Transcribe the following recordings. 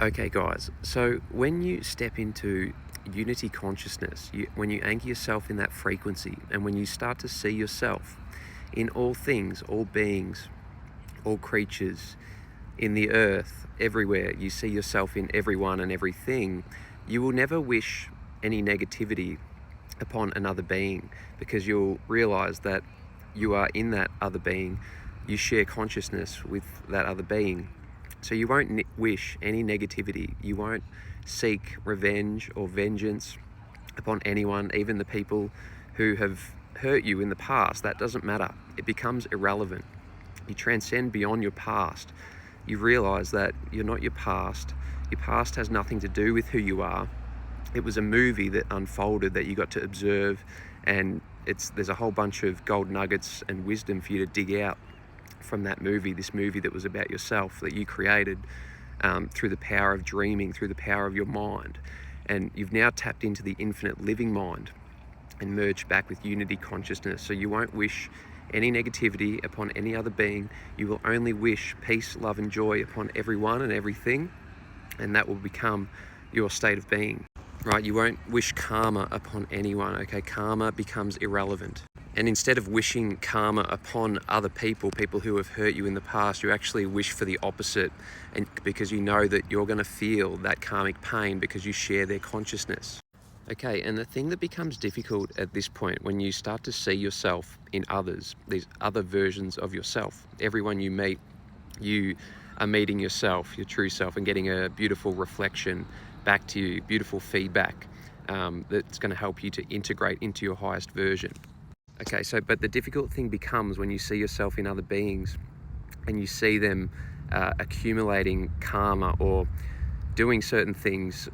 Okay, guys, so when you step into unity consciousness, when you anchor yourself in that frequency, and when you start to see yourself in all things, all beings, all creatures, in the earth, everywhere, you see yourself in everyone and everything, you will never wish any negativity upon another being, because you'll realize that you are in that other being, you share consciousness with that other being. So you won't wish any negativity, you won't seek revenge or vengeance upon anyone, even the people who have hurt you in the past. That doesn't matter, it becomes irrelevant. You transcend beyond your past. You realize that you're not your past. Your past has nothing to do with who you are. It was a movie that unfolded that you got to observe, and there's a whole bunch of gold nuggets and wisdom for you to dig out from that movie, this movie that was about yourself, that you created through the power of dreaming, through the power of your mind. And you've now tapped into the infinite living mind and merged back with unity consciousness. So you won't wish any negativity upon any other being. You will only wish peace, love, and joy upon everyone and everything, and that will become your state of being. Right? You won't wish karma upon anyone. Okay, karma becomes irrelevant. And instead of wishing karma upon other people who have hurt you in the past, you actually wish for the opposite, and because you know that you're going to feel that karmic pain because you share their consciousness. Okay, and the thing that becomes difficult at this point, when you start to see yourself in others, these other versions of yourself, everyone you meet, you are meeting yourself, your true self, and getting a beautiful reflection back to you, beautiful feedback that's going to help you to integrate into your highest version. Okay, so but the difficult thing becomes when you see yourself in other beings and you see them accumulating karma or doing certain things,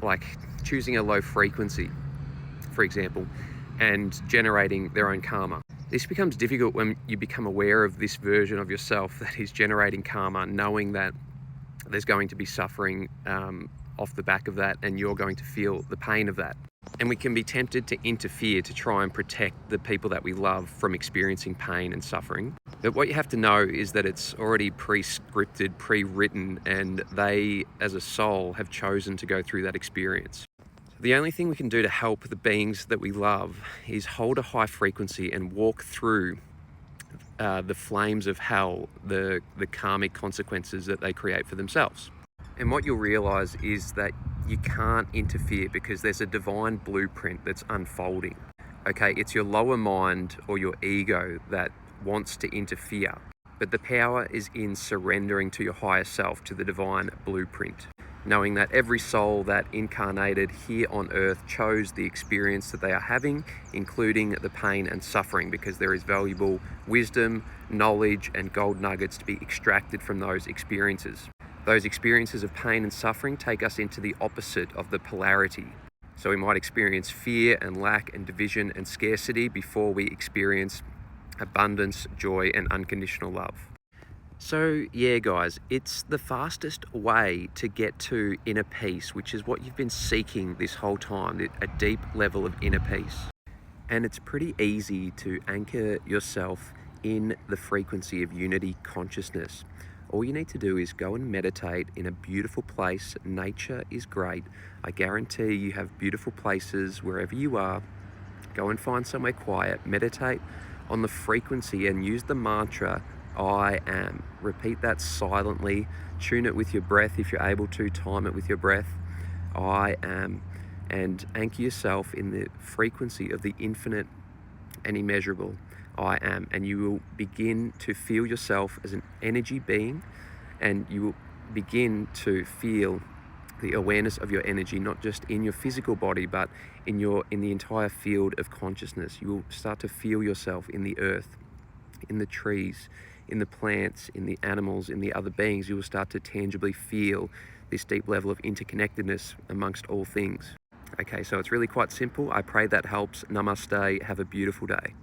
like choosing a low frequency, for example, and generating their own karma. This becomes difficult when you become aware of this version of yourself that is generating karma, knowing that there's going to be suffering off the back of that, and you're going to feel the pain of that. And we can be tempted to interfere to try and protect the people that we love from experiencing pain and suffering. But what you have to know is that it's already pre-scripted, pre-written, and they, as a soul, have chosen to go through that experience. The only thing we can do to help the beings that we love is hold a high frequency and walk through the flames of hell, the karmic consequences that they create for themselves. And what you'll realize is that you can't interfere, because there's a divine blueprint that's unfolding. Okay, it's your lower mind or your ego that wants to interfere, but the power is in surrendering to your higher self, to the divine blueprint, knowing that every soul that incarnated here on earth chose the experience that they are having, including the pain and suffering, because there is valuable wisdom, knowledge, and gold nuggets to be extracted from those experiences. Those experiences of pain and suffering take us into the opposite of the polarity. So we might experience fear and lack and division and scarcity before we experience abundance, joy, and unconditional love. So yeah, guys, it's the fastest way to get to inner peace, which is what you've been seeking this whole time, a deep level of inner peace. And it's pretty easy to anchor yourself in the frequency of unity consciousness. All you need to do is go and meditate in a beautiful place. Nature is great. I guarantee you have beautiful places wherever you are. Go and find somewhere quiet, meditate on the frequency, and use the mantra, I am. Repeat that silently. Tune it with your breath if you're able to. Time it with your breath. I am. And anchor yourself in the frequency of the infinite and immeasurable. I am. And you will begin to feel yourself as an energy being, and you will begin to feel the awareness of your energy, not just in your physical body, but in the entire field of consciousness. You will start to feel yourself in the earth, in the trees, in the plants, in the animals, in the other beings. You will start to tangibly feel this deep level of interconnectedness amongst all things. Okay, so it's really quite simple. I pray that helps. Namaste. Have a beautiful day.